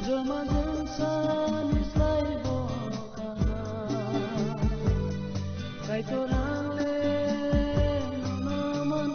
Jelma jengsan islay bokana kai torang le naman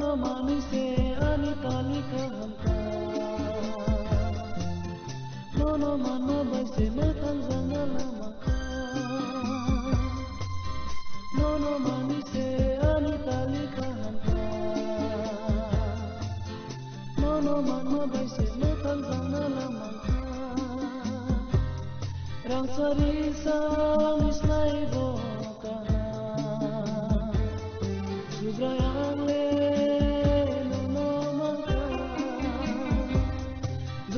no manise ani tali kahamka no mano baise matang zangala maka no manise ani tali kahamka no mano baise matang zangala maka rang sari sang islay bokana sudrayang le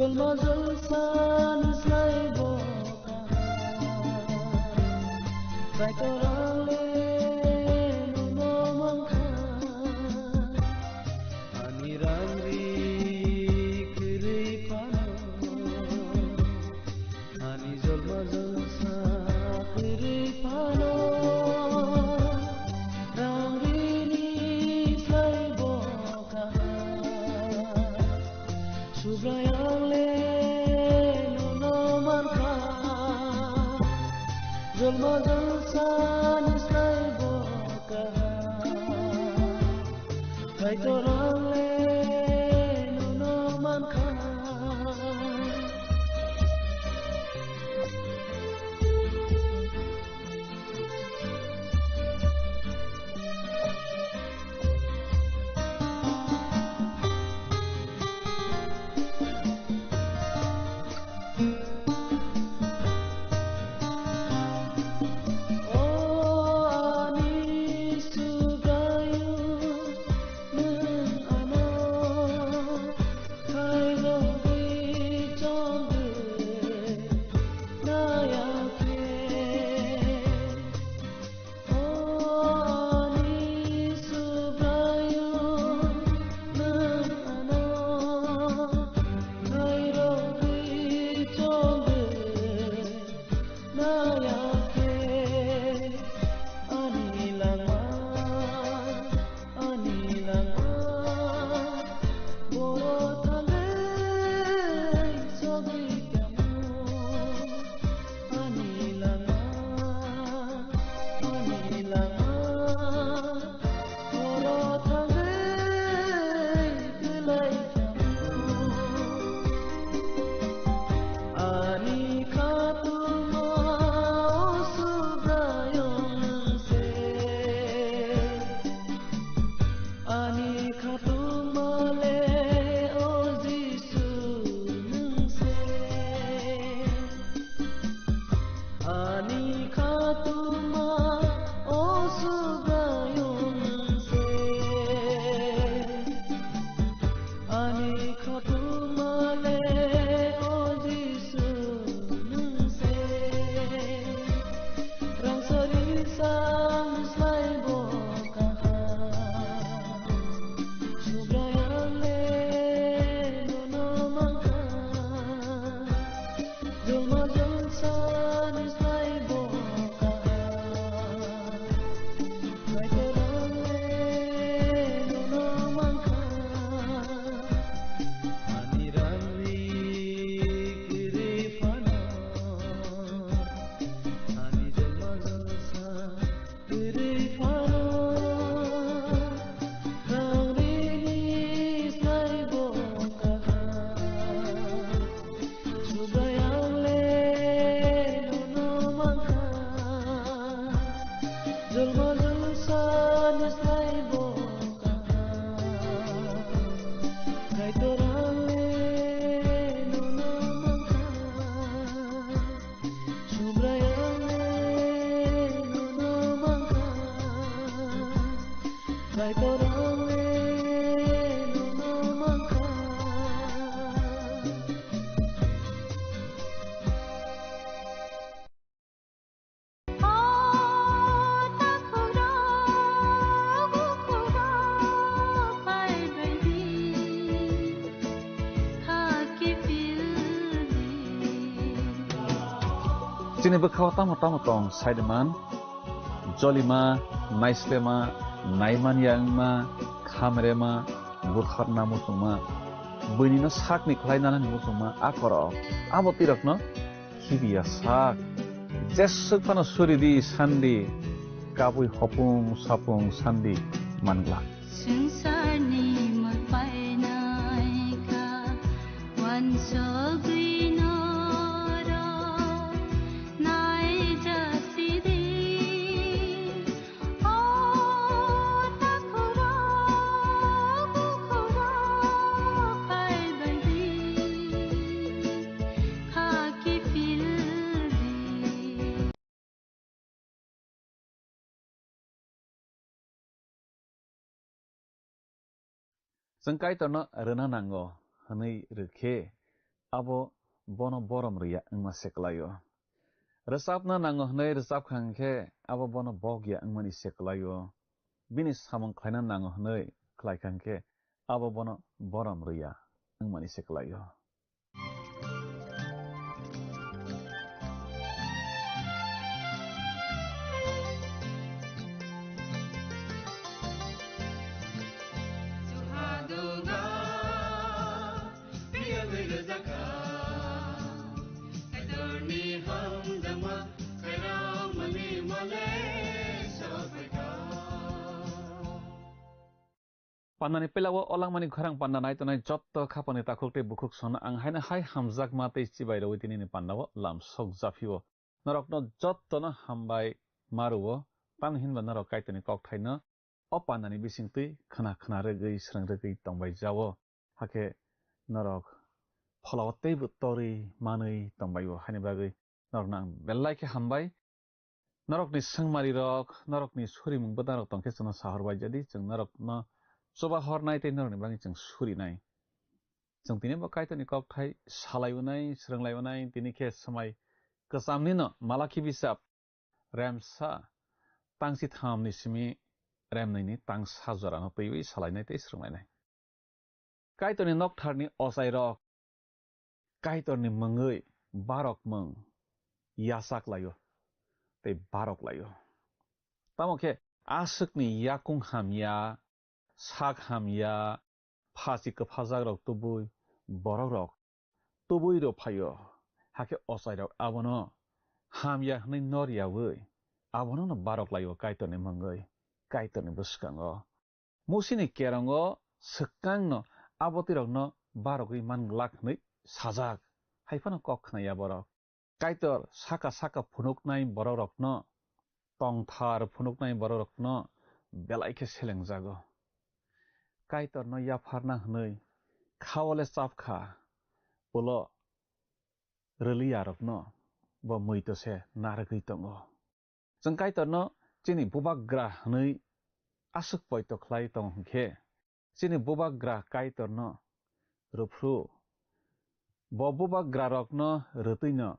Jelma jengsan islay bokana kai torang le naman ani ramri kiri pano ani jelma jengsa kiri pano ramri ni islay bokana subrayang le Jelma jengsan islay bokana kai torang le naman Chini bukhaw tamo tong Saideman, Jolima, Naislema, Naiman Yangma, Khamrema, Bukharna Musuma, Bunina Sakni Klainana Musuma, Akoro, Abotirokno, Hibia Sak, Jessukano Suridi, Sandi, Kabui Hopung, Sapung, Sandi, Mangla. Sengkai tono rena nango, hanai reke, abo bono borom ria engma seklayo. Resap na nango hanai resap khangke, abo bono bogya engmani seklayo. Bini samang klaina nango hanai klai khangke, abo bono borom ria engmani seklayo. Pandani pelawo olang mani kharang pandanai tonai jotto khapani takhukte bukhuk sona ang haina hai hamjak mate chibai rawi tini pandawo lam sok japhio narokno jotto no hambai maruwo panhinba narok kaitoni kokthaino o pandani bisingtui khana khana regei srang regei tongbai jawo hake narok phalawo teibu tori manui tongbaio haini bagui narok nang bellai ke hambai narokni sangmari rok narokni surimung badarok tongke sono sahorbai jadi jeng narok no soba hornai tei narokni bangi jeng suri nai jeng tini bo kaitoni kokthai salaibunai sranglaibunai tini ke samai kesamni no malaki bisap remsa tangsi thamni simi remnai ni tangsa jora no teiwi salainai tei sranglainai kaitoni noktharni osai rok kaitorni mangui barok mung yasak layo tei barok layo tamoke asukni yakung hamya sak hamya phasi kphajak rok tubui borok rok tubui ro phayo hake osai rok abono hamya hnai noryawi abono no barok layo kaitorni mangui kaitorni buskango musini kerango sekangno abotirok no barokui manglak hnai sajak haifano kokkhnaya borok kaitor saka saka phunuknai borok rok no tongthar phunuknai borok rok no belaike selengjago kaitor no yafarna hnai khawale chapkha ulo riliya rok no bo muitose naragui tongo jeng kaitor no chini bubagra hnai asuk poito khlai tong hingkhe chini bubagra kaitor no rufru bo bubagra rok no rutui no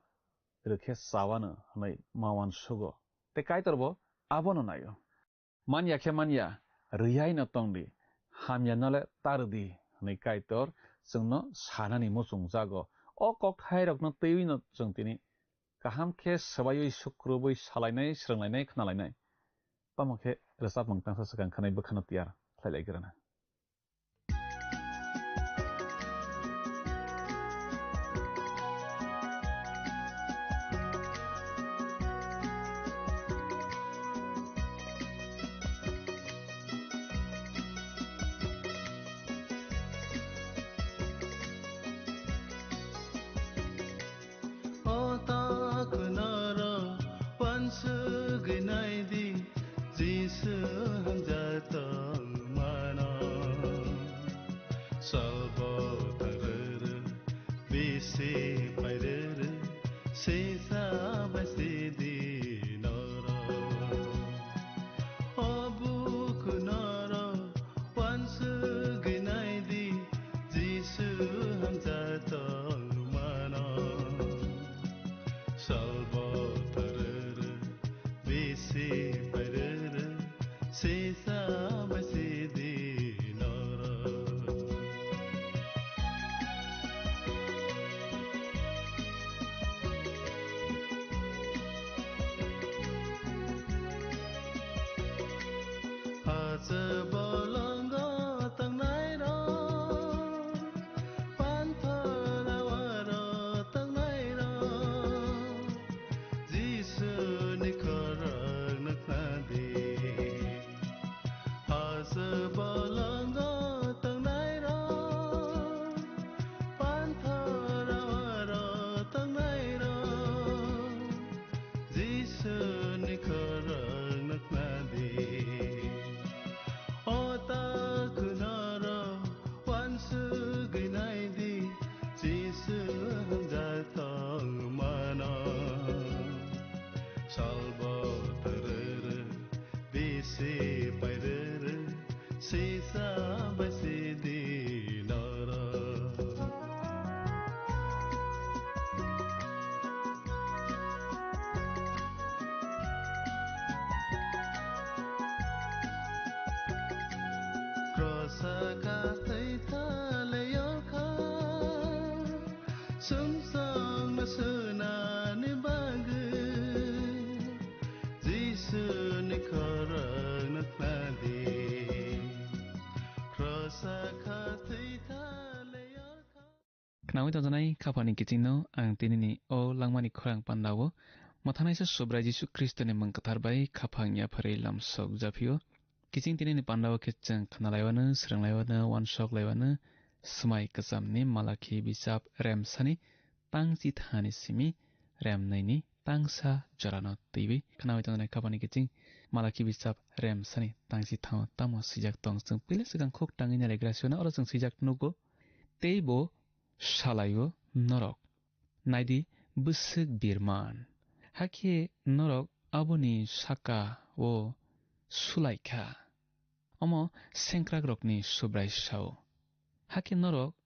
rukhe sawano hnai mawan sugo te kaitor bo abono nayo manya khe manya riyai no tongdi hamya nole tardi hnai kaitor jengno sanani musung jago o kokthai rok no teiwi no jeng tini kaham khe sabayui sukrubui salainai sranglainai khnalainai pamokhe resap mungtangsa sakang khanai bukhano tiyar khlailaigrana Knawi tajanai khapani kichingno ang tinini o langmani khorang pandawo mathanaisa sobrai Jisu Kristoni mangkatharbai khapangya phari lamsok japio kiching tinini pandawo khechang khnalaiwano sranglaiwano wansok laiwano smai kasamni malaki bisap remsani tangsi thani simi remnaini tangsa jarano tibi knawi tajanai khapani kiching malaki bisap remsani tangsi thao tamo sijak tong sung pile sigang khok tangina regrasiona oro sung sijak nugo teibo Salayo norok naidi busuk birman hake norok aboni saka o sulaika omo sengkrak rokni subrai sao hake norok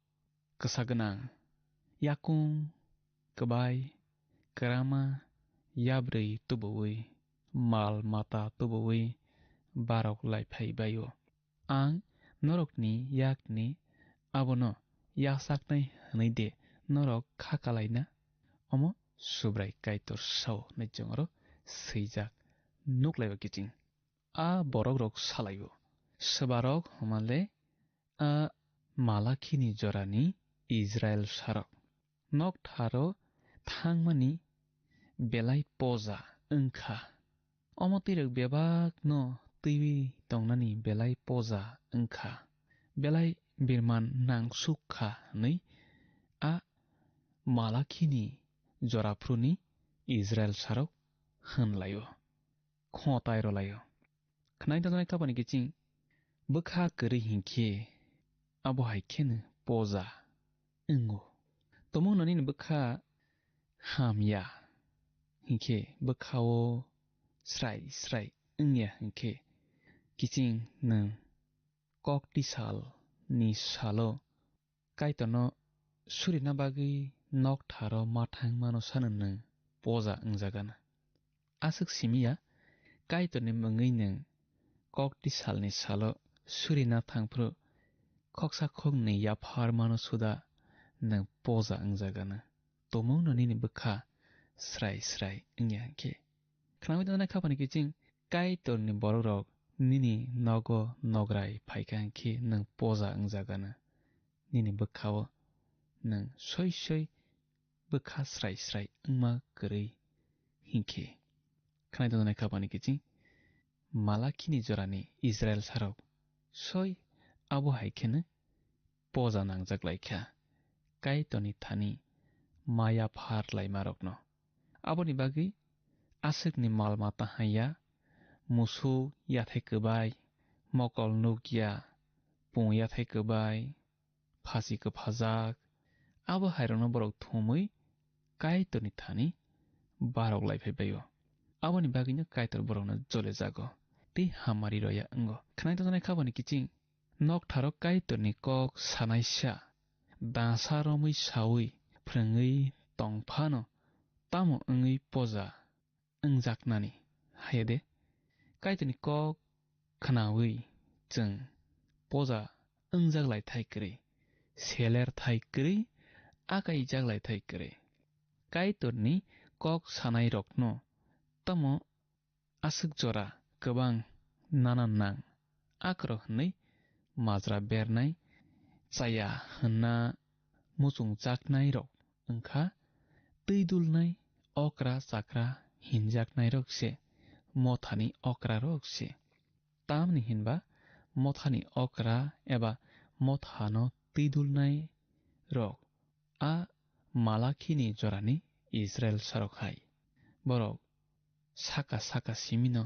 kesagenang yakung kebai kerama yabrei tubuwi mal mata tubuwi barok laiphai bayo ang norokni yakni abono yaksaktnai hnaide norok khakalaina omo subrai kaitor sao naijongaro seijak nuklaiba kiching a borok rok salayo sebarok homale a malakini jorani Israel sarok nok tharo thangmani belai poja engkha omo tirok bebak no tiwi tongnani belai poja engkha belai birman nang sukha nei a malakini jorafruni Israel sarok hanlayo khotairo layo khnai tajanai kapani kiching bukha kri hinkhe abo haikhen poja engo tomong nani bukha hamya hinkhe bukhao srai srai engya hinkhe kiching nang kok tisal ni salo kaitono surina bagi nok tharo mathang mano sanang poja engjagana asuk simia kaitoni mangei nang kok tisal ni salo surina thangpro khoksa khok ni yaphar mano suda nang poja engjagana tomong nani ni bukha srai srai engya ke khnami dana khapani kiching kaitorni borok nini nogo nograi phaikan khi nang poja engjagana nini bukhao nang soi soi bukha srai srai engma kri hinkhe khnai dana khapani kiching malakini jorani Israel sarok soi abo haikhen poja nangjak laikha kaitoni thani maya phar laimarokno aboni bagi asukni malmata haya musu yathai kubai mokol nukya pung yathai kubai phasi kphajak abo hairono borok thumui kaitoni thani barok laiphai bayo aboni bagino kaitor borokno jole jago ti hamari roya engo khnai tajanai khabani kiching nok tharo kaitorni kok sanaisya dasa romui saui phrangui tongphano tamo engui poja engjaknani hayede kaitoni kok khnawi chung poja engjaglai thaikri seler thaikri akai jaglai thaikri kaitorni kok sanai rokno tamo asuk jora kobang nanan nang आखर हनै माजरा बेरनाय जाया होनना मुसुं जागनाय रक ओंखा दै दुलनाय अक्रा जाग्रा हिनजागनाय रकसे मथानि अक्रा रकसे तामनि हिनबा मथानि अक्रा एबा मथानो दै दुलनाय रक आ मालाखिनि जरानि इजराइल सरखाय बरक साका साका सिमिनो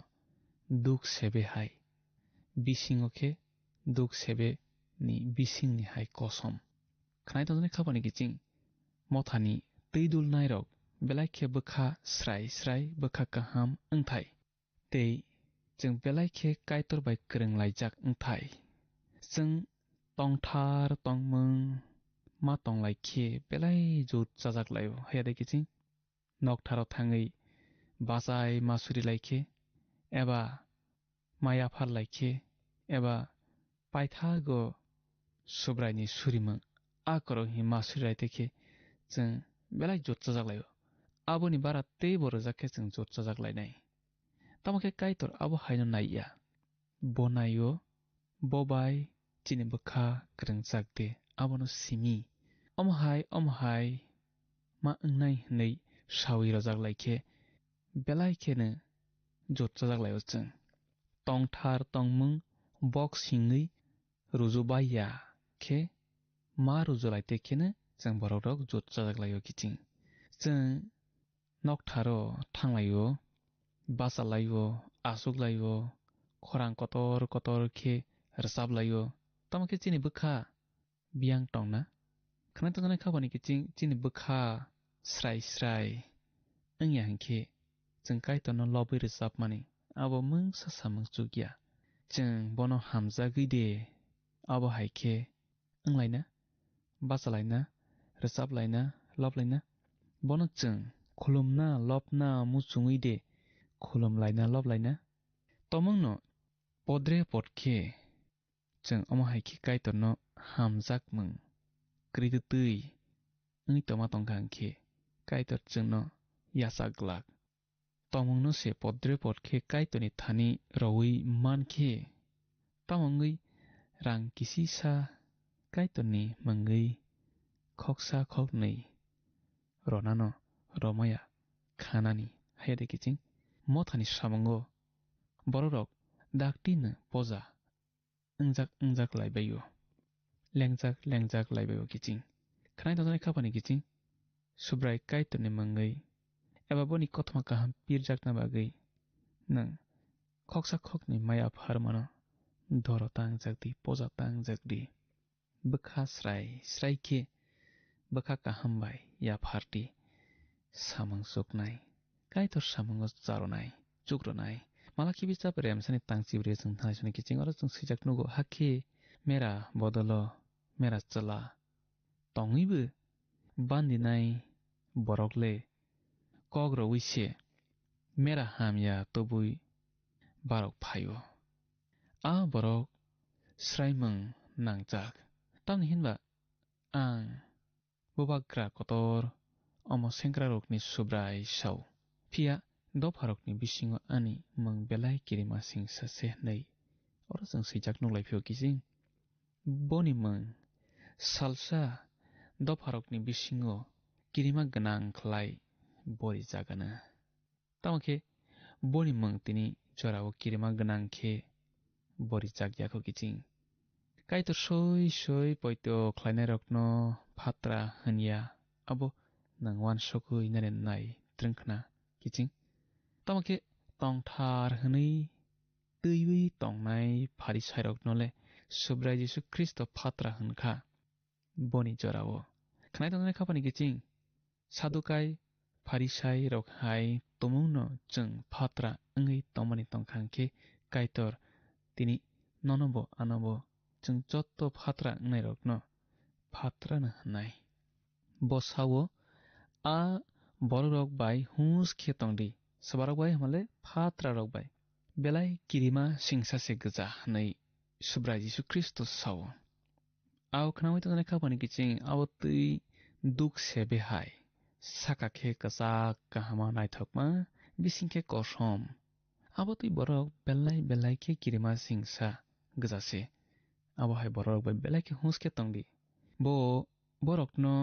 दुख सेबेहाय बिसिङोखे दुख सेबे नि बिसिंनि हाय कसम खानाय तजने खाबानि गिचिं मथानि दै दुलनाय रक बेलाइखे बोखा स्राय स्राय बोखा गाहाम ओंथाय दै जों बेलाइखे कायतर बाय गोरोंलायजाक ओंथाय जों तंथार तंमों मा तंलायखे बेलाय जुत जाजाकलायो हायादे गिचिं नकथाराव थाङै बाजाय मासुरि लायखे एबा मायाफार लायखे एबा पायथागो सुब्रायनि सुरिमों आकरो हि मासुरि लायतेखे जों बेलाय जुत जाजाकलायो आबोनि बारा ते बर जाखे जों जुत जाजाकलायनाय तामखे कायतर आबो हायनो नाइया बनायो बबाय चिनि बोखा गोरों जागदे आबोनो सिमी अमहाय मा ओंनाय नै सावि रजाकलायखे बेलायखेनो जुत जाजाकलायो जों तंथार तंमुं बक सिङै रुजुबाया खे मा रुजुलायतेखेनो जों बरक जुत जाजाकलायो गिचिं जों नकथारो थांलायो बासालायो आसुकलायो खरां कतर कतर खे रसाबलायो तमखे चिनि बोखा बियां टंना खानाय तंनाय खाबानि गिचिं चिनि बोखा स्राय स्राय ओंया हंखे जों कायतनो लबे रोजाब माने आबो मों सासा मों जुगिया जों बनो हामजा गैदे आबो हायखे ओंलायना बासालायना रोजाबलायना लबलायना बनो जों खुलुमना लबना मुसुङैदे खुलुमलायना लबलायना तमंनो पद्रे पदखे जों अमहायखे कायतनो हामजाक मों क्रिदुतै ओंइ तमा तंखांखे कायतर जोंनो यासाग्लाक तमंनो से पद्रे पदखे कायतनि थानि रवै मानखे तमंगै रां किसिसा कायतनि मंगै खकसा खकनै रनानो रमाया खानानि हायदे किचिं मथानि सामंगो बररक दागटिनो पजा ओंजाक लायबायो लेंजाक लायबायो किचिं खानाय तंजानाय खाबानि किचिं सुब्राय कायतनि मंगै एबा बनि कथमा काहाम पिरजाकना बागै नों खकसा खकनि माया फारमानो धरता ओंजाकदि पजाता ओंजाकदि बोखा स्राय स्रायखे बोखा काहामबाय या फारति सामं सुकनाय कायतर सामंगो जारनाय जुग्रनाय मालाखि बिचा प्रेमसानि तांचिब्रे जों थानायसनि किचिं और जों सिजाक नुगो हाखे मेरा बदलो मेरा चला तंगैबो बान्दिनाय बरकले कग्र विसे मेरा हामया तबुई बारक फायो आ बरक स्रायमों नांजाक तामनि हिनबा आं बोबाग्रा कतर अमो सेंग्रा रकनि सुब्राय साव फिया दफारकनि बिसिङो आनि मों बेलाय किरिमा सिं सासे नै और जों सैजाक नुलायफियो गिजिं बनि मों सालसा दफारकनि बिसिङो किरिमा गोनां खलाय बरि जागानो तामखे बनि मों तिनि जराव किरिमा गोनां खे बरि जागयाखो गिजिं कायतर सय पयतो खलायनाय रकनो फात्रा हनिया अबो नंवान सकुइ नरे नाय ट्रंखना किचिं तमखे तंथार हनै दैवै तंनाय फारि सायरकनोले सुब्राय जिसु ख्रिस्ट फात्रा हनखा बनि जराव खानाय तंनाय खाबानि किचिं सादुकाय फारिसाय रकहाय तमुंनो जों फात्रा ओंगै तमनि तंखांखे कायतर तिनि ननबो आनबो जों जत्तो फात्रा ओंनाय रकनो फात्रा न हनाय बसावो आ बर रक बाय हुस खेतंदी सबारक बाय हमले फात्रा रक बाय बेलाय किरिमा सिंसासे गजा नै सुब्राय जिसु ख्रिस्ट साव आव खनावै तंनाय खाबानि किचिं आव तै दुख सेबेहाय साकाखे कसाक काहामा नायथकमा बिसिंखे कसम आव तै बरक बेलाय खे किरिमा सिंसा gejase abo hai borok bai belai ke huske tongdi bo borokno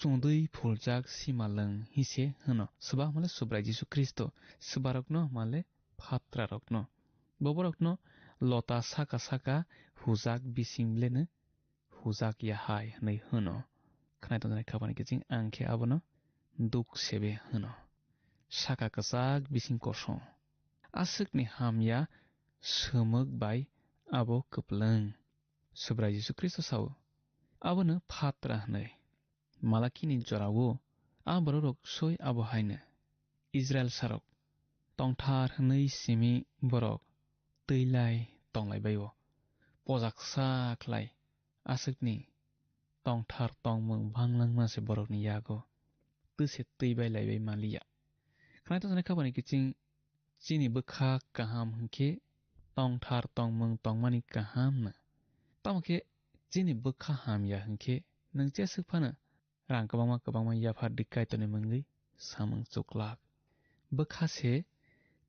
chungdui phuljak simaleng hise hino suba male subrai Jisu Kristo subarokno male phatra rokno boborokno lota saka saka hujak bisimblene hujak yahai nei hino khnai tonjani khabani kijing angkhe abono duk sebe hino saka kasak bising koso asukni hamya somok bai abo kupleng subrai Jisu Kristo sawo abono phatra hnai malakini jorawo aborok soi abo haine Israel sarok tongthar hnei simi borok tøilai tonglaibaio pojak saklai asukni tongthar tongmung banglangma se borokni yago tuse tøibai laibai malia khnai tonjani khabani kiching chini bukha kaham hingkhe tongthar tongmung tongmani kaham na tamke chini bukha hamya hingkhe nang chesuk phano rang kabangma yafar dikai tone mungui samung chuklak bukha se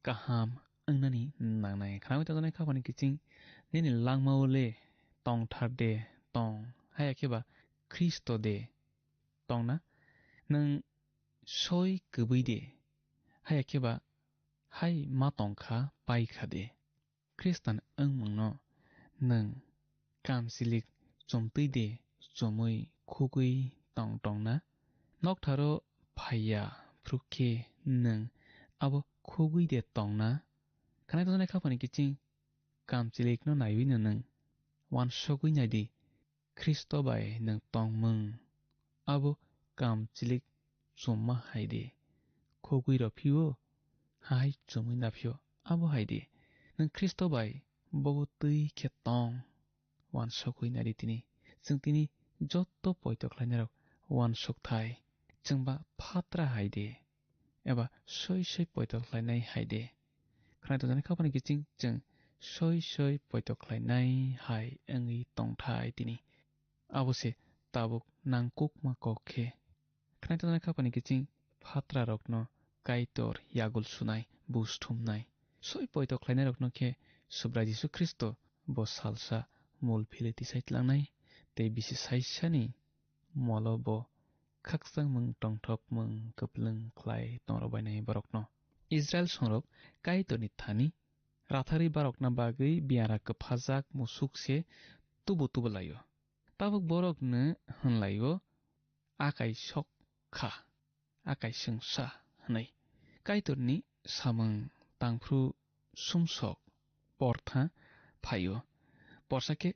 kaham angnani nangnai khnai tonjani khabani kiching nini langmaule tongthar de tong hayakheba Kristo de tongna nang soi kubui de hayakheba hai ma tongkha paikha de Kristan angmungno nang kamsilik chomtui de chomui khugui tongtongna noktharo phaya frukhe nang abo khugui de tongna khanai tonjani khabani kiching kamsilik no naiwi nang wansogui naidi Kristo bai nang tongmung abo kamsilik chomma haide khugui ro phiwo hai chomui na phio abo haide nang Kristo bai bobo tui khe tong wansogui nari tini जों तिनी जत्तो poitokhlainarok wansokthai जोंबा phatra haide eba soi soi poitokhlainai haide khnai tonjani khabani kiching जों soi soi poitokhlainai hai angui tongthai tini abose tabuk nangkukma kokhe khnai tonjani khabani kiching phatra rokno kaitor yagul sunai busthumnai soi poitokhlainai rokno khe subrai Jisu Kristo bo salsa mul phileti saitlangnai tei bisi saisani molo bo khaksang mung tongthop mung kuplung khlai tongrobainai borokno Israel songrok kaitorni thani rathari barokna bagui biara kphajak musukse tubu layo tabuk borokno hunlaio akai sokha akai sungsa hnai kaitorni samung tangphru sumsok portha phaio porsake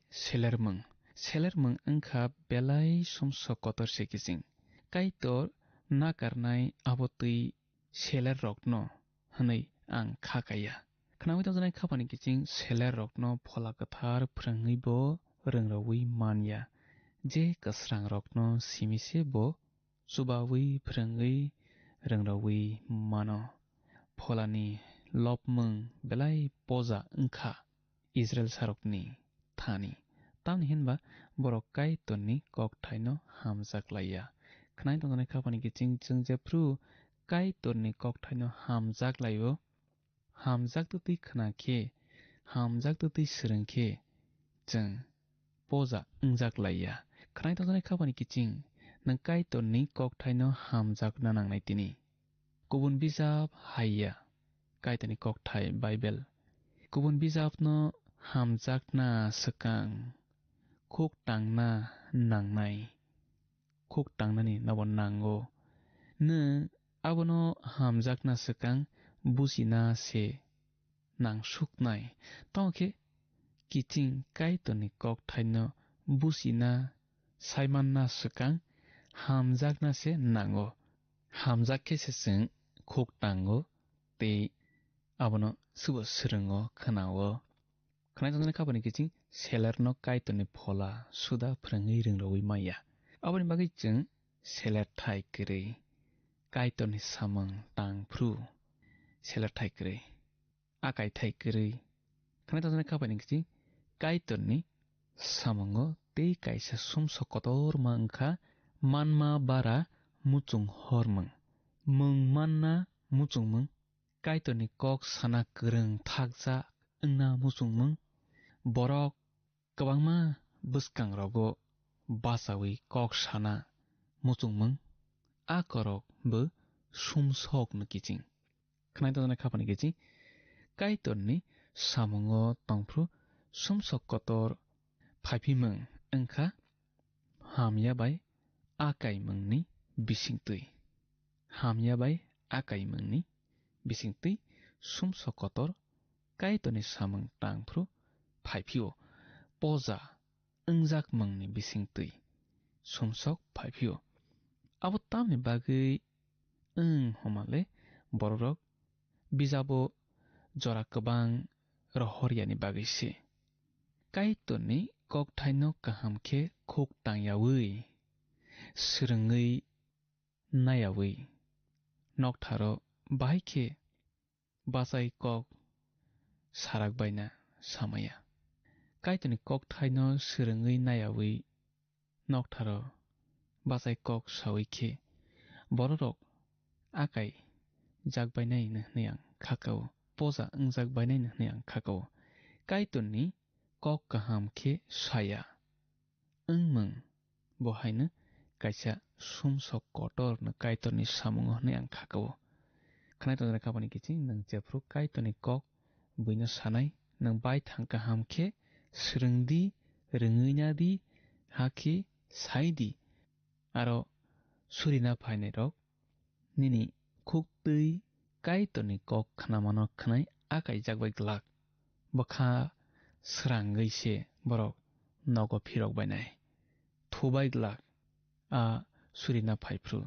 selermung angkha belai sumsok kotor sekising kaitor nakarnai abotui seler rokno hnai ang khakaya khnawi tonjanai khabani kiching seler rokno phola kathar phrangui bo rongrawi manya je kasrang rokno simise bo chubawi phrangui rongrawi mano pholani lopmung belai poja angkha Israel sarokni thani tamni hinba borok kaitorni kokthaino hamjaklaya khnai tonjanai khabani kiching जों jepru kaitorni kokthaino hamjaklaio hamjaktutui khnakhe hamjaktutui srengkhe जों poja angjaklaya khnai tonjanai khabani kiching nang kaitorni kokthaino hamjakna nangnai tini kubun bijab haiya kaitorni kokthai Bible kubun bijabno hamjakna swkang khuk tangna nangnai khuk tangnani nabo nango no abono hamjakna swkang busina se nangsuknai tongkhe kiching kaitorni kokthaino busina saimanna swkang hamjakna se nango hamjakkhe se जों khuk tango tei abono subo srungo khnao khnai tonjani khabani kiching selerno kaitorni phola suda phrangui rongrawi maya aboni bagui जों seler thai kwrui kaitorni samung tangphru seler thai kwrui akai thai kwrui khnai tonjani khabani kiching kaitorni samungo tei kaisa sumso kotorma wngkha manma bara muchung hormung mung manna muchungmung kaitorni kok sana kwrung thakjak wngna muchungmung borok kwbangma bwskangrogo basawi kok sana muchungmung a korok bo sumsok no kiching khnai tongna khapani kiching kaitorni samungo tongphru sumsok kotor phaipimung wngkha hamya bai akaimungni bisingtwi hamya bai akaimungni bisingtwi sumsok kotor kaitorni samung tangphru phaipio poja ungjak mungni bisingtwi sumsok phaipio abo tamni bagui homale borok bijabo jora kwbang rohoriani bagui se kaitorni kokthaino kaham khe khuk tangyawi swrungwi nayawi noktharo bahaikhe basai kok sarakbaina samaya kaitorni kokthaino swrungwi nayawi noktharo basai kok sawikhe borok akai jakbainai hwnwi ang khakao poja wngjakbainai hwnwi ang khakao kaitorni kok kaham khe saya wngmung bohaino kaisa sumsok kotor no kaitorni samungo hwnwi ang khakao khnai tongna khapani kiching nang jephru kaitorni kok buino sanai nang baithang kaham khe swrungdi rwngwi nadi hakhi saidi aro surina phainai rok nini khuktwi kaitorni kok khnamano khnai akai jakbai glak bokha srangwi se borok nogo phirokbainai thubai glak a surina phaipru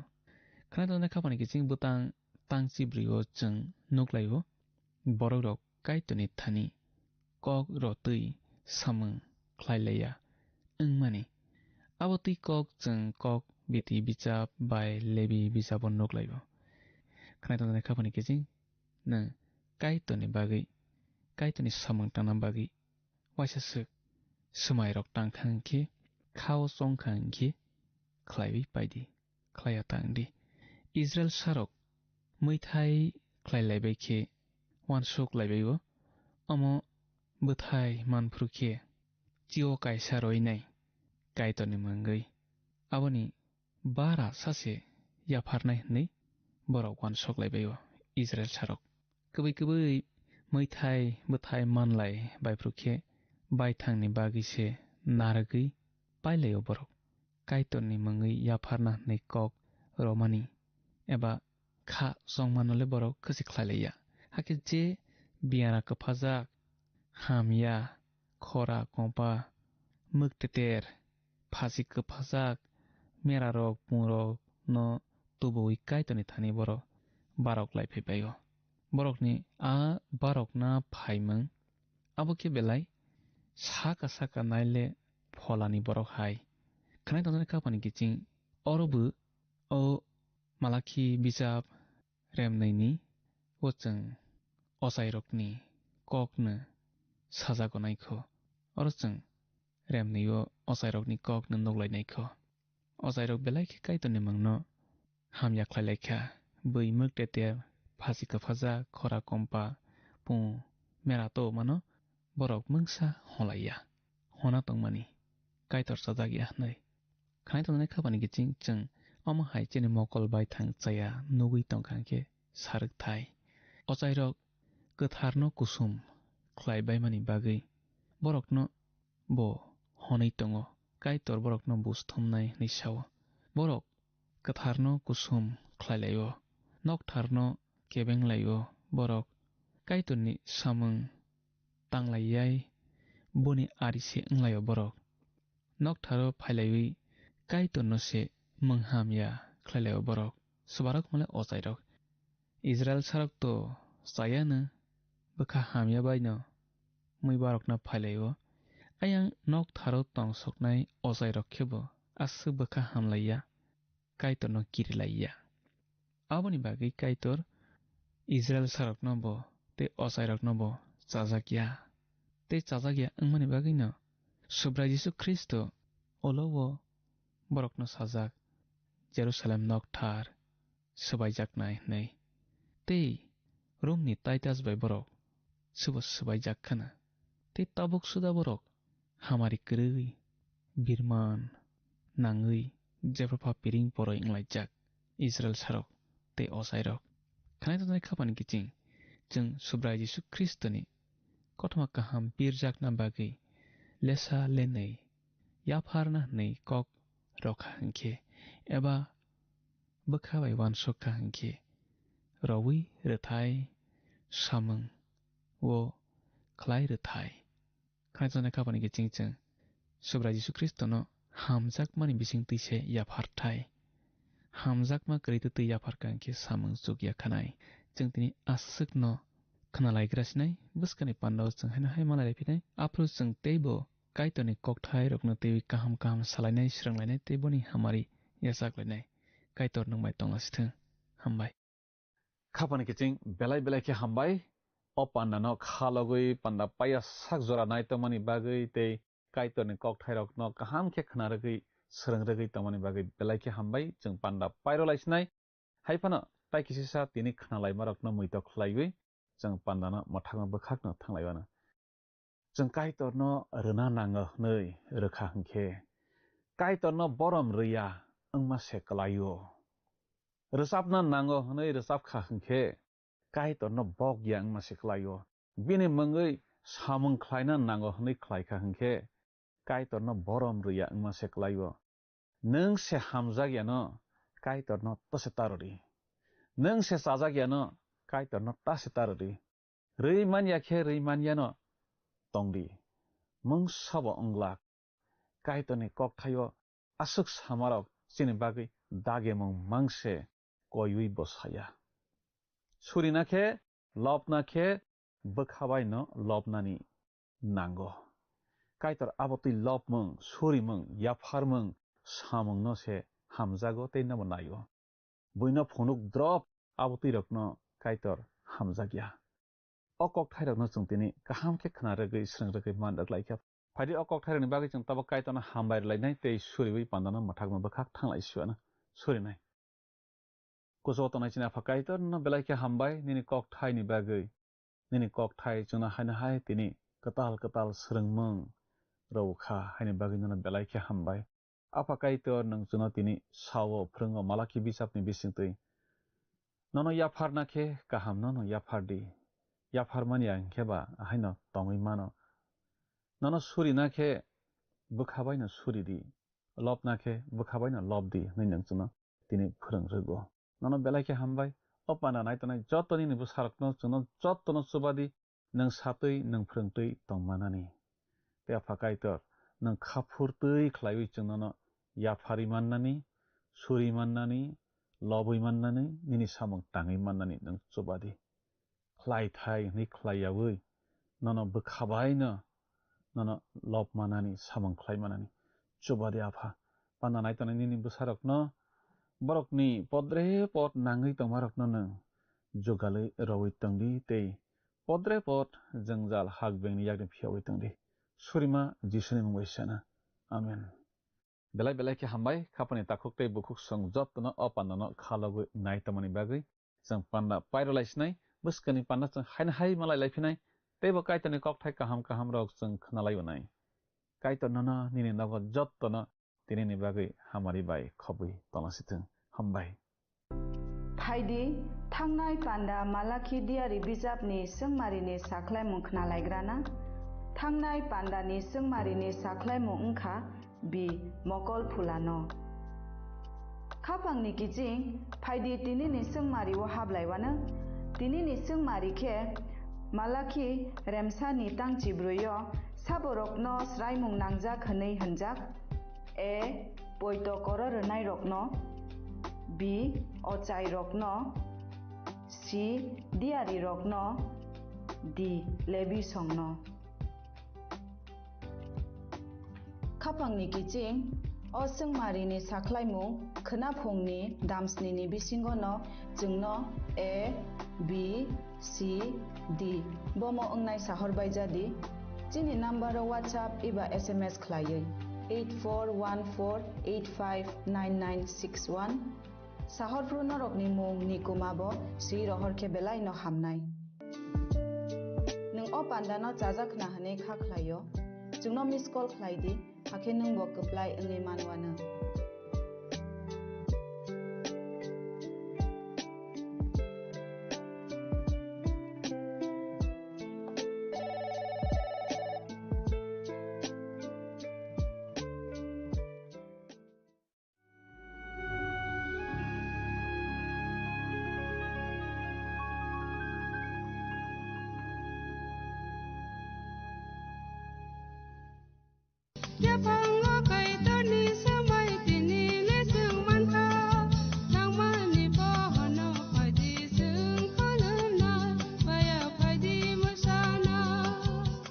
khnai tongna khapani kiching butang tangchibrio chung nuklaio borok rok kaitorni thani kok rotwi samung khlailaya wngmani abo twi kok chung kok biti bichap bai lebi bichabo nuklaio khnai tongna khapani kiching nang kaitorni bagui kaitorni samung tangna bagui waisasuk swmai rok tangkhang khe khao chongkhang khe khlaiwi paidi khlaiya tangdi Israel sarok muithai khlailaibai khe wansuk laibaibo amo bwthai manphru khe chio kaisa roinai kaitorni mungwi aboni bara sase yafarnai hwnwi borok wansuk laibaibo Israel sarok kwbui muithai bwthai manlai baifru khe baithangni bagui se naragwi pailaio borok kaitorni mungwi yafarna hwnwi kok romani eba kha chongmanole borok khasi khlailaiya hakhe je biara kwphajak hamya khora kompa mukteter phasi kwphajak merarok pungrok no tubuwi kaitorni thani borok barok laifaibaio borokni a barokna phaimung abokhe belai saka naile pholani borok hai khnai tongna khapani kiching orobu o malaki bijap remnaini ochung ochairokni kokno sajagonaikho oro chung remnaio ochairokni kokno nuklainaikho ochairok belai khe kaitorni mungno hamya khlailaikha bui mukteter phasi kwphajak khora kompa pu merato mano borok mungsa holaiya hona tongmani kaitor chajakya hnai khnai tongna khapani kiching chung omo hai chini mokol baithang chaya nugui tongkhang khe saruk thai ochairok kwtharno kusum khlaibaimani bagui borokno bo honoi tongo kaitor borokno busthumnai hwnwi sao borok kwtharno kusum khlailaio noktharno kebenglaio borok kaitorni samung tanglaiyai boni arise wnglaio borok noktharo phailaiwi kaitorno se munghamya khlailao borok swarok male ochairok Israel sarok to chayano bwkha hamya baino mui barokno phailaio ayang noktharo tongsoknai ochairok khebo aswk bwkha hamlaiya kaitorno kirilaiya aboni bagui kaitor Israel sarokno bo tei ochairokno bo chajakya tei chajakya wngmani bagui no subrai Jesu Kristo olowo borokno sajak Jerusalem nokthar swbaijaknai hnai tei Romni Titus bai borok subo swbaijak khana te tabuk suda borok hamari kerui birman nangui jephra piring poroi nglaijak Israel sarok te osairok khanai tonai khapani kiching जों सुब्रा जिसु ख्रिस्टनि कथमा काहाम बिरजाकना बागै लेसा लेनै याफारना नै कक रखा हंखे एबा बोखाबाय वानसखा हंखे रवि रथाय सामों वो खलाय रथाय खाजना खाबानि गेचिं जों सुब्रा जिसु ख्रिस्टनो हामजाकमानि बिसिं तैसे याफारथाय हामजाकमा करितो तै याफारका हंखे सामों जुगिया खानाय जों तिनि आसुक न खोनालायग्रासिनाय बुस्कानि पान्डाव जों हाय मालायलायफिनाय आफ्रो जों तेबो काइटनि ककथाय रखनो तेबि काहाम काहाम सालायनाय स्रंलायनाय तेबोनि हामारि यासागलायनाय काइटर नंबाय तंलासिथों हामबाय खापानि किचिं बेलाय बेलाय के हामबाय अ पान्डा न खालगै पान्डा पाया साक जरा नाय तमानि बागै ते काइटनि ककथाय रखनो काहाम के खनारगै स्रंरगै तमानि बागै बेलाय के हामबाय जों पान्डा पायरलायसिनाय हायफाना ताइकिसिसा तिनि खनालाय मारकनो मैतो खलायगै जों पान्डाना मथागनो बखाकनो थांलायबानो जों काइटरनो रोना नाङो नै रोखा हंखे काइटरनो बरम रैया अंमा सेकलायो रोसाबना नाङो नै रोसाबखा हंखे काइटरनो बगया अंमा सेकलायो बिनि मंगै सामुं खलायना नाङो नै खलायखा हंखे काइटरनो बरम रैया अंमा सेकलायो नों से हामजागियानो काइटरनो तसे ताररि नों से साजागियानो काइटरनो तासे ताररि रैमानियानो तंदी मं सब अंग्लाक काइटरनि ककथायो आसुक सामारक सिनि बागै दागे मं मांसे कयुई बसाया सुरिनाखे लबनाखे बोखाबाय न लबनानि नांगो काइटर आबती लब मं सुरि मं याफार मं सामंग न से हामजागो ते न बनायो बुइनो फनुक द्रप आबती रखनो काइटर हामजागिया अकक थाइरकनो जों तिनि काहाम के खनारगै स्रंरगै मानदक लाइखा फाइदि अकक थाइरकनि बागै जों तब काइटरनो हामबायलायनाय ते सुरिबै पान्दानो मथागनो बखाक थांलायसिवानो सुरिनाय कुजवतनाय चिना काइटर न बेलायके हामबाय निनि कक थाइनि बागै निनि कक थाइ जोंना हाय तिनि कताल कताल स्रंमं रौखा हायनि बागै न बेलायके हामबाय आफा काइटर नों जोंना तिनि सावो फ्रंगो मालाखि बिजाबनि बिसिंतै ननो याफारनाखे काहाम ननो याफारदि याफार मानिया खेबा हायन तङै मानो ननो सुरिनाखे बोखाबाय न सुरिदि लबनाखे बोखाबाय न लबदि नै नोंजोंनो तिनि फोरोंरोगो ननो बेलायखे हामबाय अपाना नायतनाय जतनि निबो सारकनो जोंनो जतनो सुबादि नों सातै नों फोरोंतै तंमानानि ते आफा काइटर नों खाफुरतै खलायबै जोंनो याफारि माननानि सुरि माननानि लबै माननानि निनि सामं ताङै माननानि नों सुबादि खलायथाय नै खलायावै ननो बोखाबाय ननो लब मानानि सामं खलाय मानानि सुबादि आफा पाना नायतनाय निनि बोसारकनो बरकनि पद्रे पद नाङै तंमारकनो नों जुगालै रवै तंदि ते पद्रे पद जोंजाल हाक बेंनि यागनि फियावै तंदि सुरिमा जिसुनि मुंबायसाना आमेन बेलाय बेलायके हामबाय खापानि ताखुकते बुकुक सं जतनो अपाननो खालगै नायतमनि बागै जों पान्दा पायरलायसिनाय बुस्कानि पान्दा जों हाय मालायलायफिनाय तेबो काइटरनि ककथाय काहाम काहाम रक जों खोनालायबोनाय काइटरनो निनि नगद जतनो तिनिनि बागै हामारि बाय खबै तलासिथों हामबाय फाइदि थांनाय पान्दा मालाखि दियारि बिजाबनि सोंमारिनि साख्लाय मुंखना लायग्राना थांनाय पान्दानि सोंमारिनि साख्लाय मुंखा बि मकल फुलानो खाफांनि किजिं फाइदि तिनिनि सोंमारिव हाबलायवानो तिनिनि सोंमारिखे मालाखि रेमसानि तांचिब्रुयो साबरकनो स्रायमुं नांजाक हनै हनजाक ए पयतो करर नाय रकनो बि अचाय रकनो सि दियारि रकनो दि लेबि संनो खाफांनि किचिं असोंमारिनि साख्लायमुं खोनाफुंनि दामस्निनि बिसिंगनो जोंनो ए बि सि डि बमो अंनाय साहरबाय जादि जिनि नाम्बाराव WhatsApp एबा SMS खलायै 8414859961 साहरफ्रु नरकनि मुं निकुमाबो श्री रहरखे बेलायनो हामनाय नों o pandano jajak na hane kha khlayo jungno miss call khlaidi hake nung bo apply ange manwana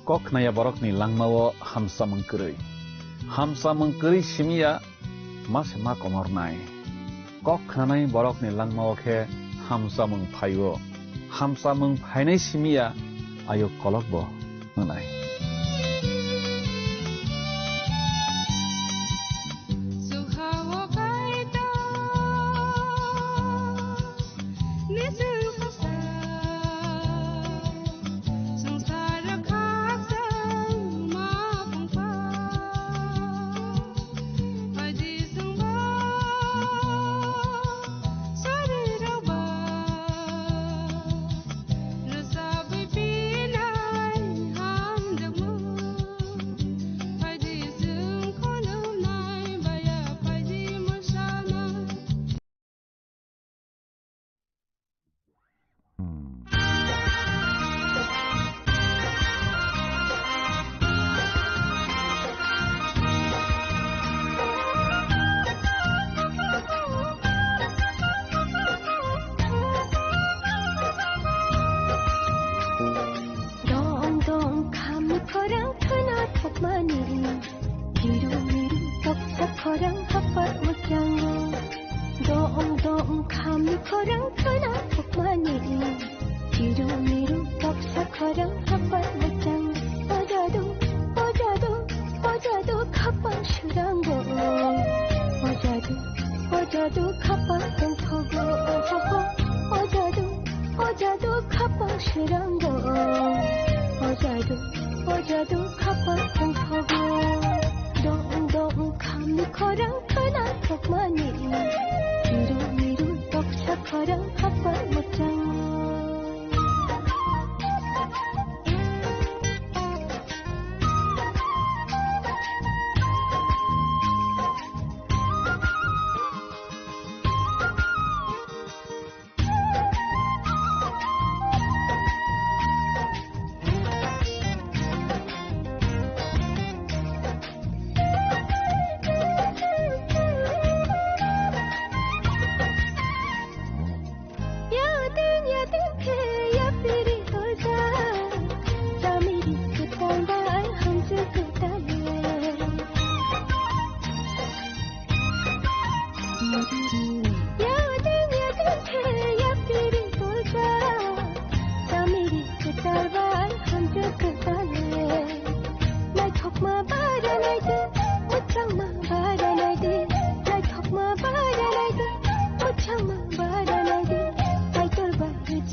kok naya borok ni langmawo hamsa mengkeri simia mas ma komor nai kok khanai borok ni langmawo khe hamsa mengphainai simia ayo kolok bo nai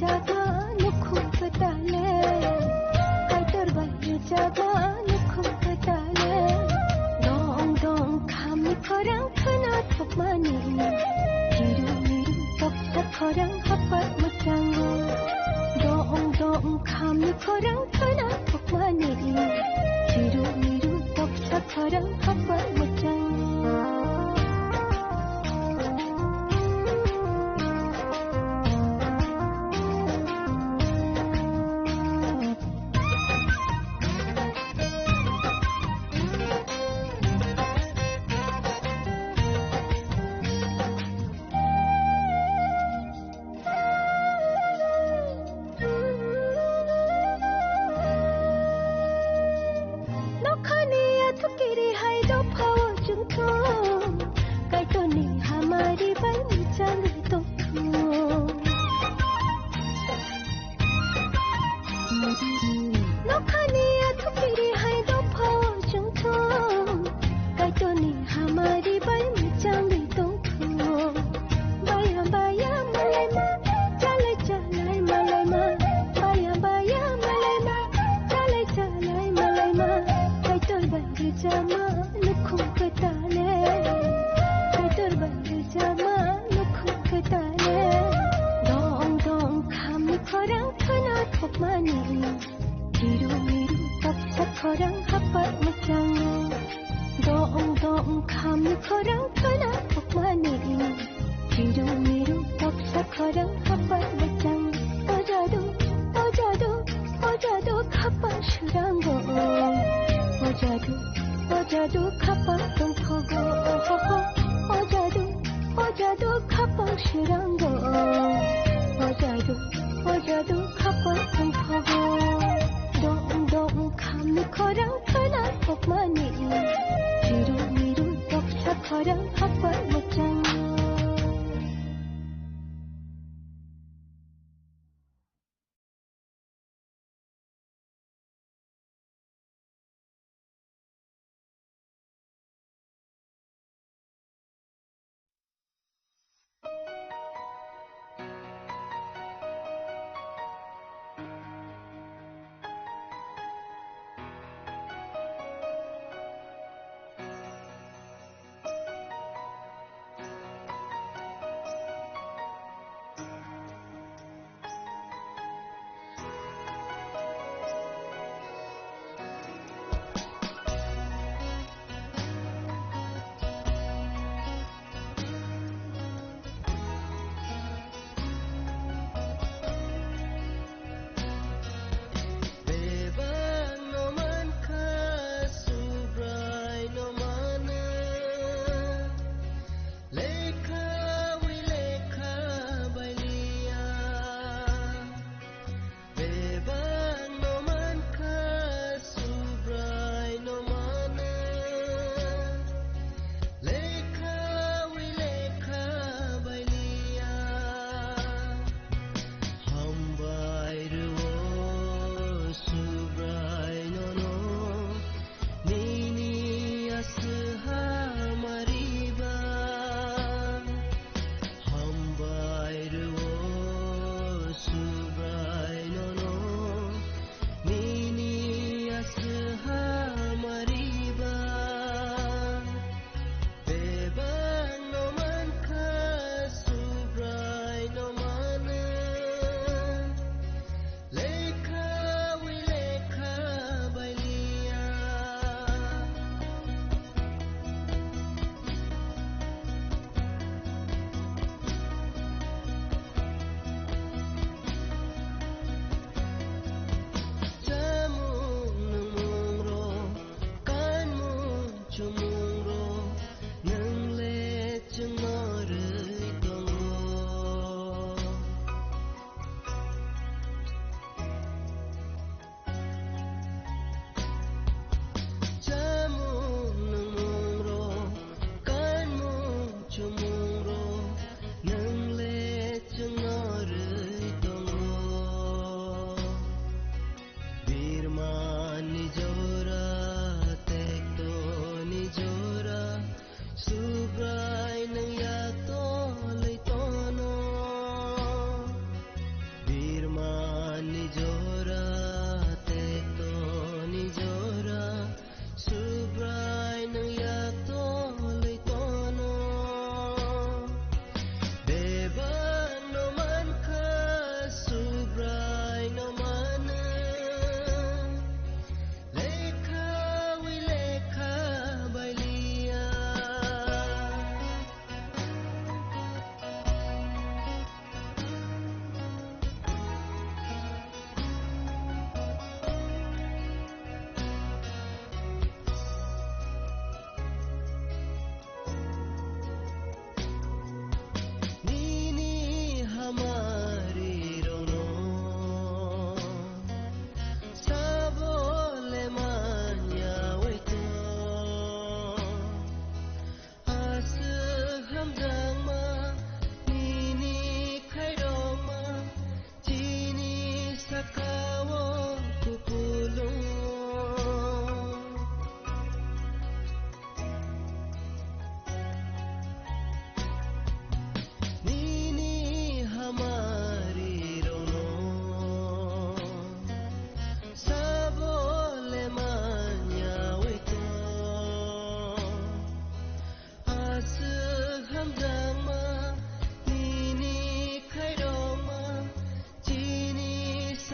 Jaga pokmani biru biru paksa korang hapat macam doong kami korang kena pokmani biru biru paksa korang hapat macam ojado kapal suranggo ojado kapal tongkogo ojado kapal suranggo ojado kapal tongkogo dong kami korang kena pokmani biru paksa korang hapat macam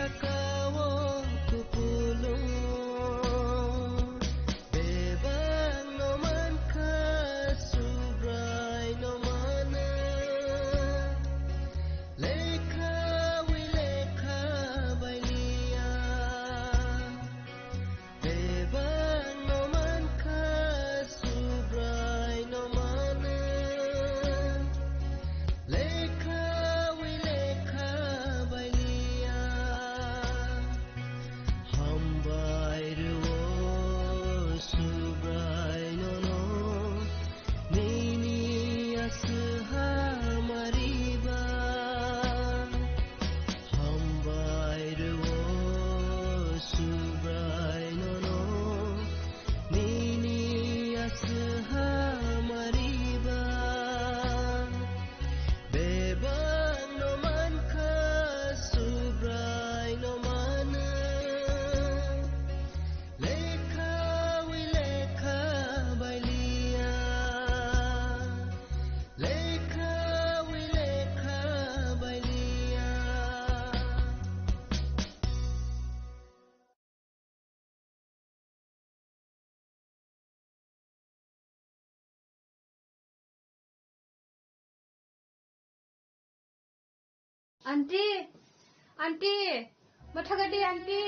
Saka aunty aunty मथगदे aunty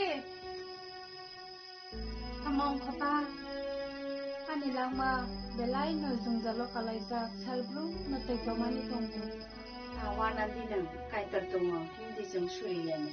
among papa ani langma belai no jungjalo kalaija salbru no tekomani tongmu awana dinang kaitar tongo hindi jong suriyane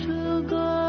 Rungo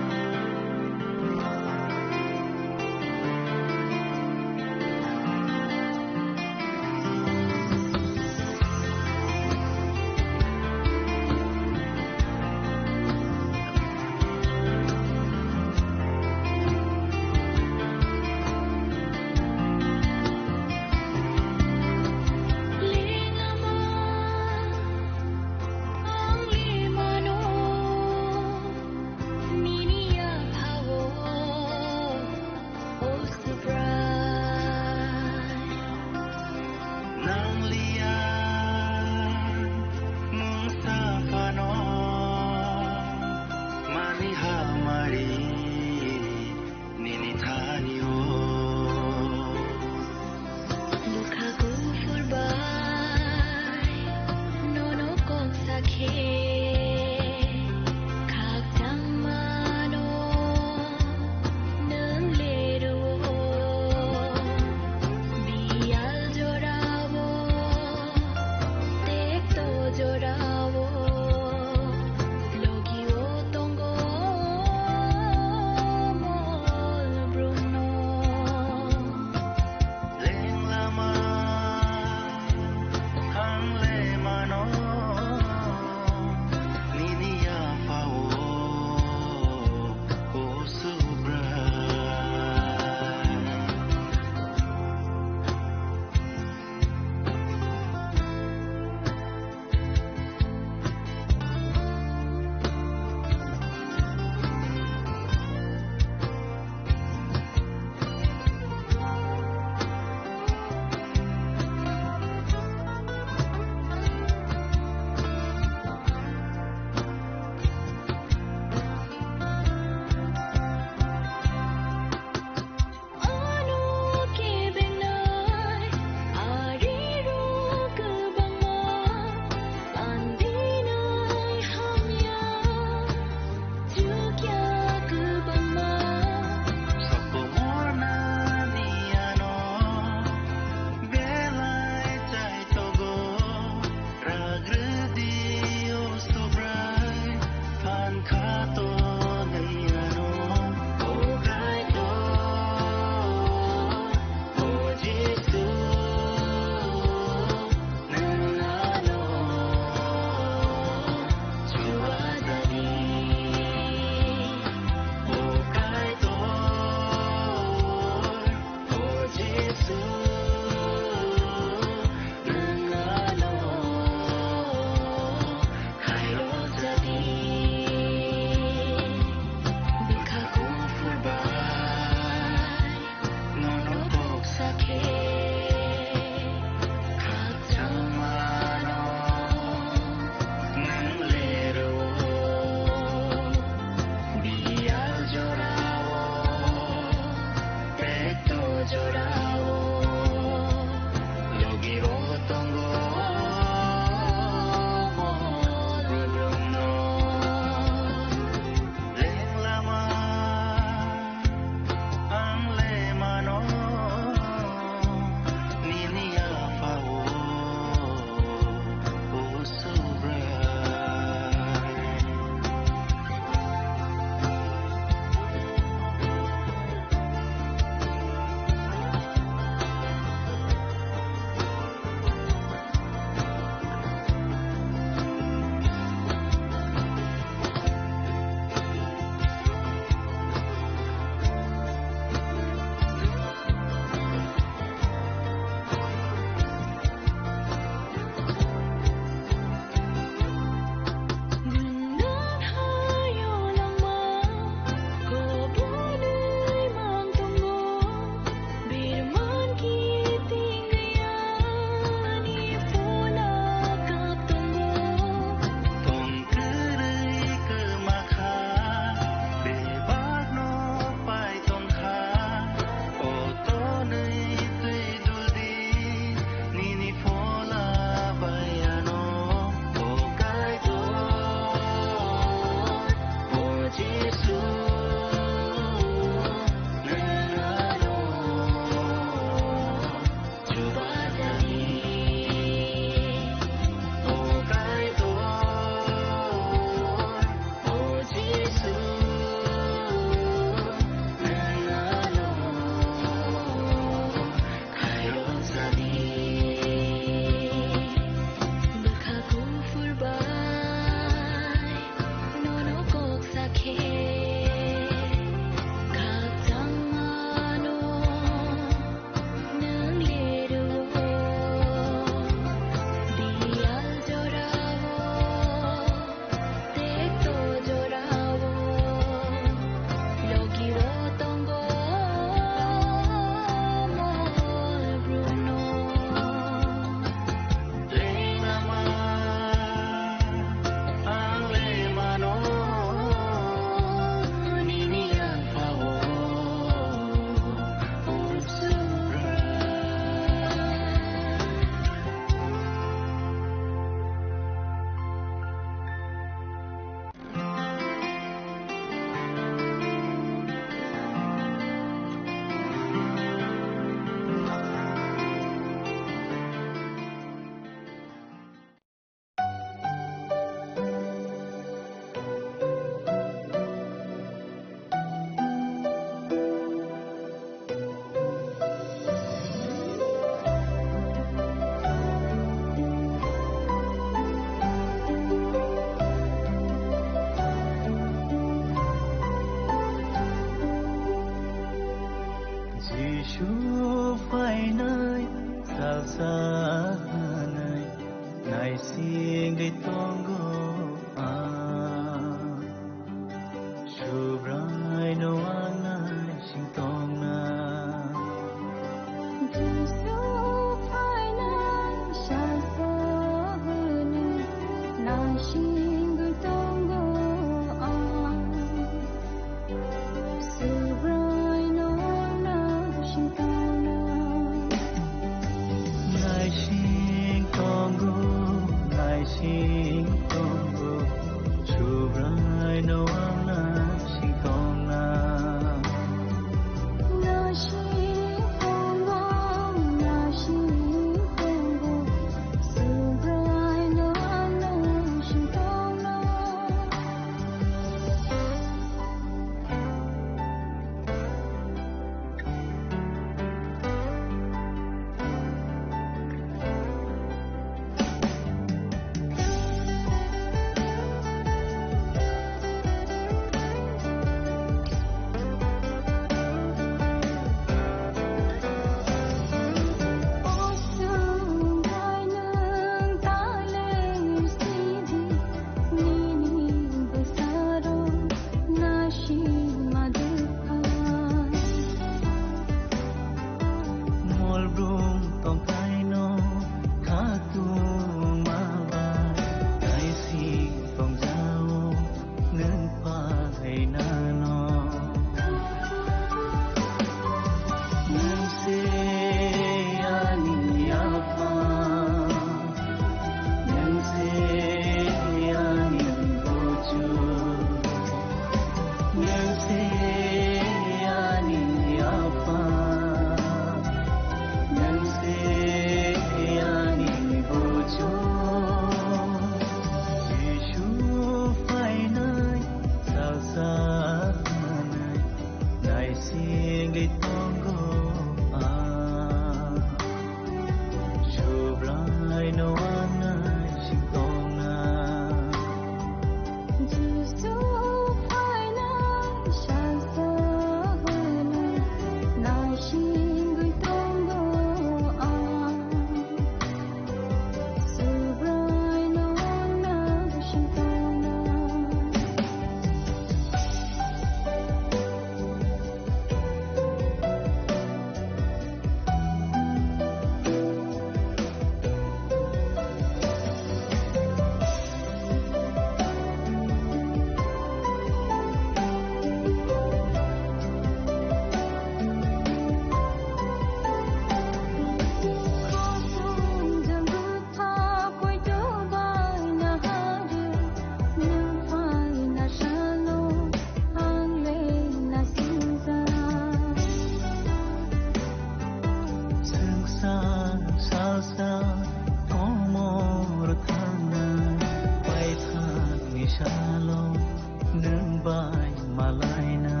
nương bay mà lại na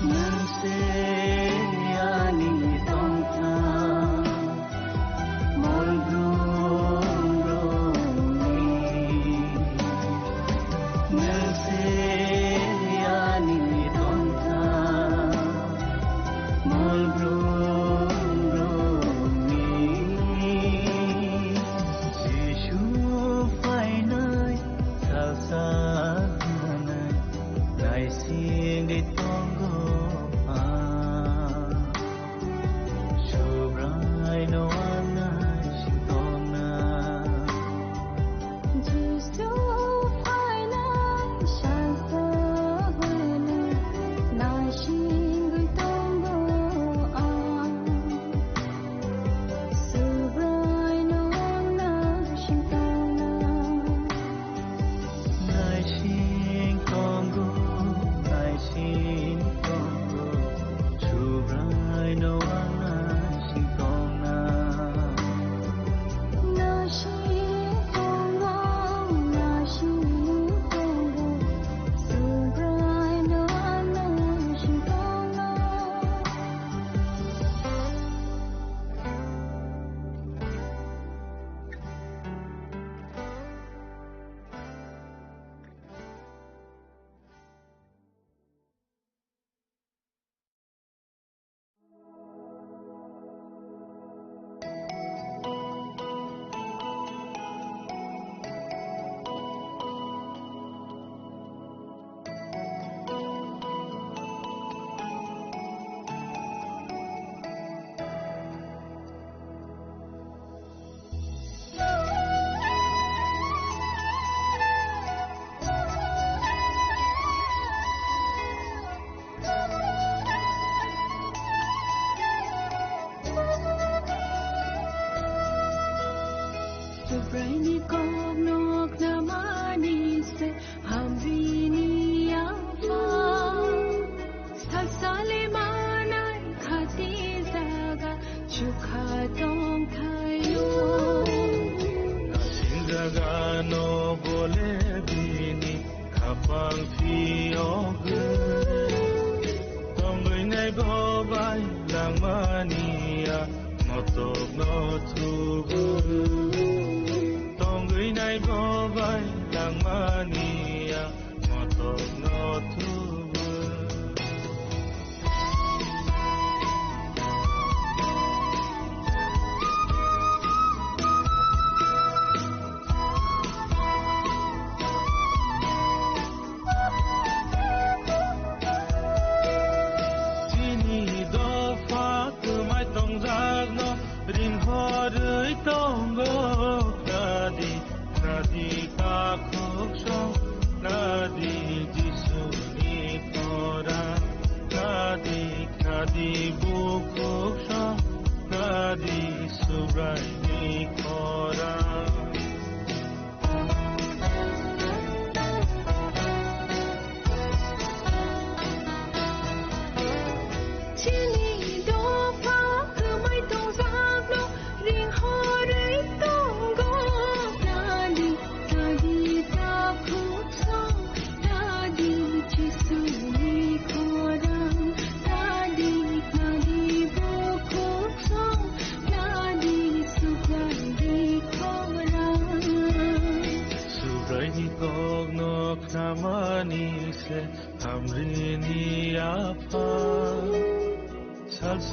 nương se ani tong tha mol ni nương se ani tong tha mol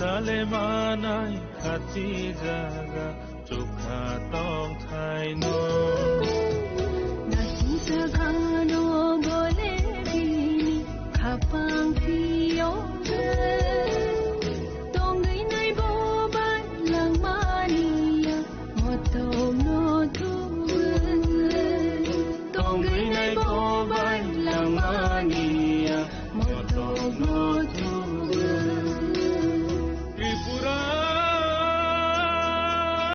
Salemanai khati jaga chukha tong thai no nasi sagano bole bini khapang piyong